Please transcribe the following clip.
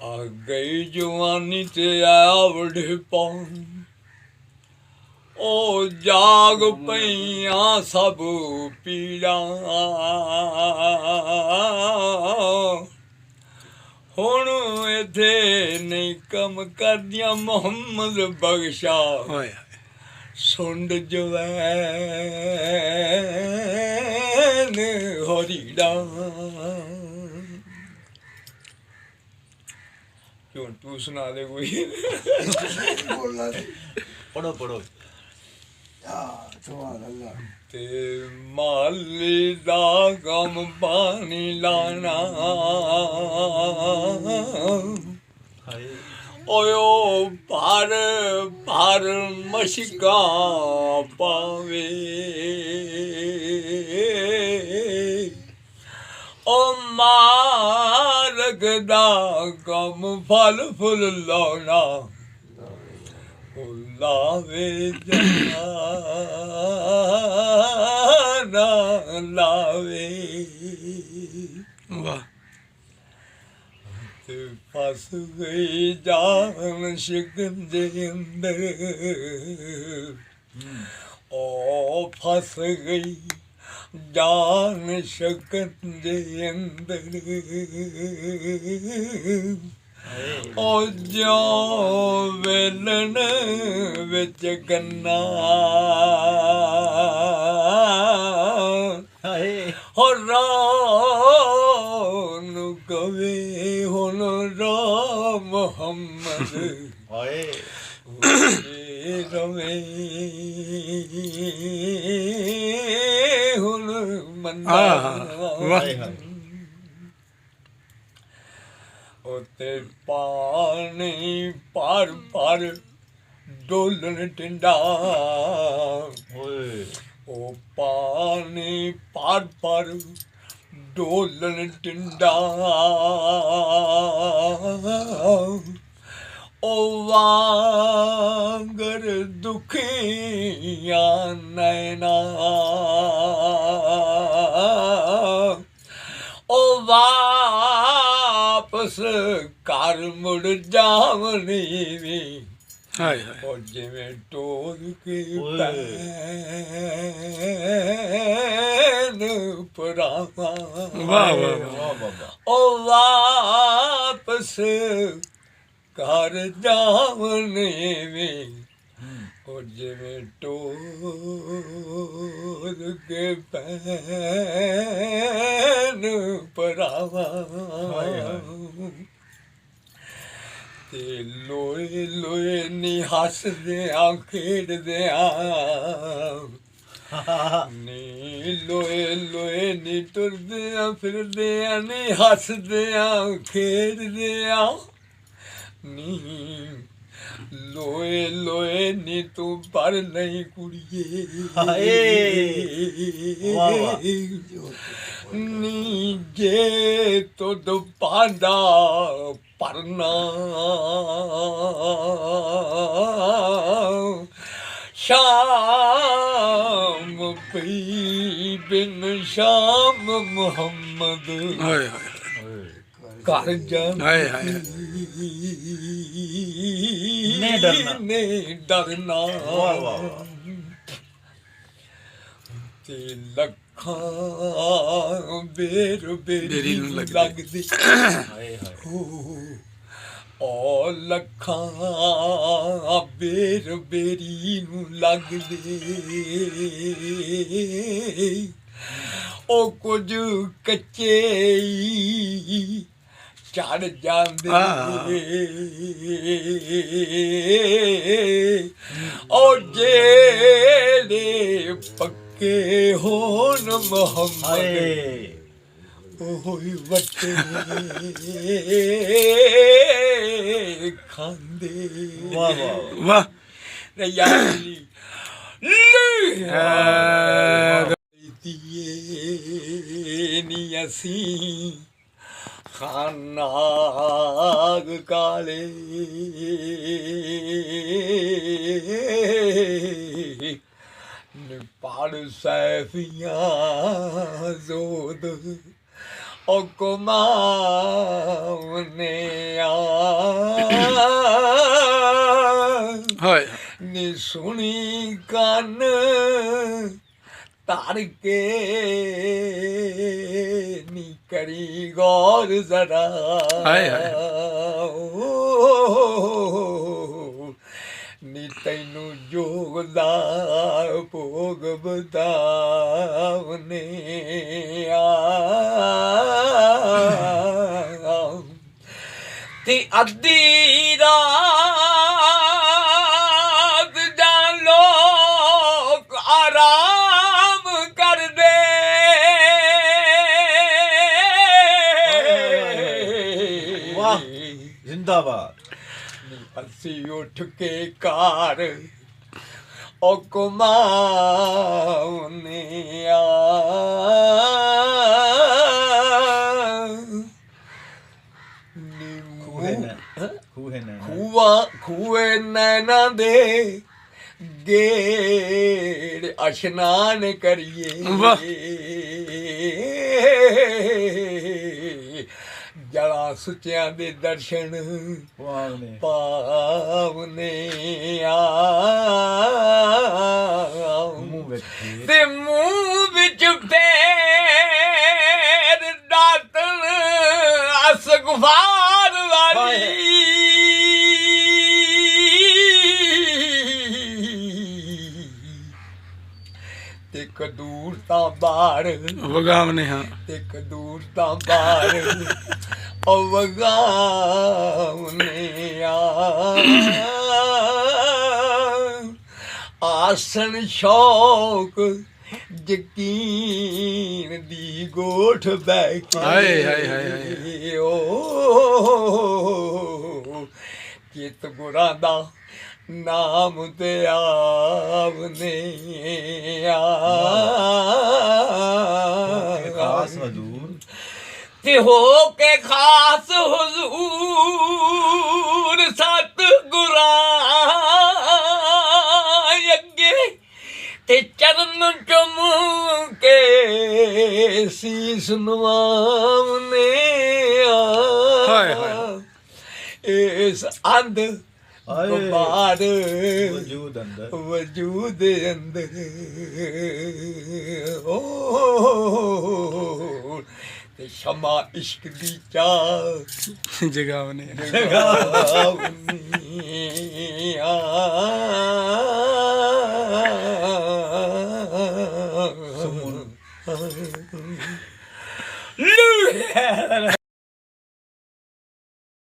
ਆ ਗਈ ਜਵਾਨੀ ਤੇ ਆਇਆ ਵਡੇਪਨ ਉਹ ਜਾਗ ਪਈਆਂ ਸਭ ਪੀੜਾਂ ਹੁਣ ਇੱਥੇ ਨਹੀਂ ਕੰਮ ਕਰਦੀਆਂ ਮੁਹੰਮਦ ਬਖਸ਼ਾ ਸੁੰਡ ਜਵੈਨ ਹੋਰੀੜਾ क्यों तू सुना दे कोई पढ़ो पढ़ो ते माली दा गम पानी लाना ओयो पार पार मशका पावे ओ मारग दा कम फल फुल लाना लावे जाना लावे वाह ते फस गई जान शिकंजे अंदर ओ फस गई जान शिकंजे अंदर ओ जो वेलन विच गन्ना हो रान कवे हुन राम मोहम्मद रवे हुन मन्ना उते पानी पार पार डोलन टिंडा ओ पानी पार पार डोलन टिंडा ओ वांगर दुखिया नैना ओ वापस घर मुड़ जावनी वी ओ जिवें टोर के पैन परावा ओ वापस घर जावनी वी ओ जिवें टोर के पैन परावा ते लोए लोए नी हसदे खेड़दे नी लोए लोए नी टुरदे फिरदे नी हसदे खेड़दे नी लोए लोए नी तू पर नहीं कुड़िए नी जे तो पांडा परना शाम पी बिन शाम मोहम्मद कर ने डरना ते लखा बेर बेरी लगदी ओ लखा बेर बेरी नू लगदे ओ कुछ कच्चे चढ़ जांदे ओ जेड़े पक्के होन मोहम्मद ओही वटे खांदे वाह वाह यारी नी असी खानाग काले पहाड़ सैफियाँ जोद ਉਹ ਕਮਾਉਨੇ ਆ ਹਾਏ ਨੀ ਸੁਣੀ ਕੰਨ ਧਰ ਕੇ ਨੀ ਕਰੀ ਗੌਰ ਜ਼ਰਾ ਹਾਏ ਹਾਏ। ਨੀ ਤੈਨੂੰ ਜੋਗ ਦਾ ਭੋਗ ਬਤਾਵਨੇ ਆ ਤੇ ਅੱਧੀ ਰਾਤ ਜਾਂ ਲੋਕ ਆਰਾਮ ਕਰਦੇ ਵਾਹ ਜ਼ਿੰਦਾਬਾਦ ਅਸੀਂ ਉੱਠ ਕੇ ਕਾਰ ਉਹ ਕਮਾਉਨੇ ਆ ਖੂਏ ਨੈਣਾ ਦੇ ਗੇੜ ਇਸ਼ਨਾਨ ਕਰੀਏ ਜਲਾ ਸੁੱਚਿਆਂ ਦੇ ਦਰਸ਼ਨ ਪਾਵਨੇ ਆ ਤੇ ਮੂੰਹ ਵਿੱਚ ਫੇਰ ਦਾਤਨ ਅਸਗਫਾਰ ਵਾਲੀ ਤੇ ਕਦੂਰ ਤਾਂ ਬਾਹਰ ਵਗਾਵਨੇ ਹਾਂ ਤੇ ਕਦੂਰ ਤਾਂ ਬਾਹਰ ਉਹ ਵਗਾਵਨੇ ਆ ਆਸਣ ਸ਼ੌਕ ਯਕੀਨ ਦੀ ਗੋਠ ਬੈ ਕੇ ਹਾਏ ਹਾਏ ਹਾਏ ਓ ਚਿਤ ਗੁਰਾਂ ਦਾ ਨਾਮ ਤੇ ਆਵਨੇ ਆ ਖਾਸ ਹਜ਼ੂਰ ਤੇ ਹੋ ਕੇ ਖਾਸ ਹਜ਼ੂਰ ਸਤ ਗੁਰਾਂ ਅੱਗੇ ਤੇ ਚਰਨ ਚੁੰਮ ਕੇ ਸੀਸ ਨਵਾਵਨੇ ਆ ਹਾਏ ਹਾਏ। ਇਸ ਅੰਧ ਬਾਦ ਵਜੂਦ ਅੰਦਰ ਵਜੂਦ ਅੰਦਰ ਓ ਤੇ ਸ਼ਮਾ ਇਸ਼ਕ ਦੀ ਚਾਹ ਜਗਾਵਨੇ ਜਗਾਵਨੀ ਆ ਸੁਮਨ ਲੂ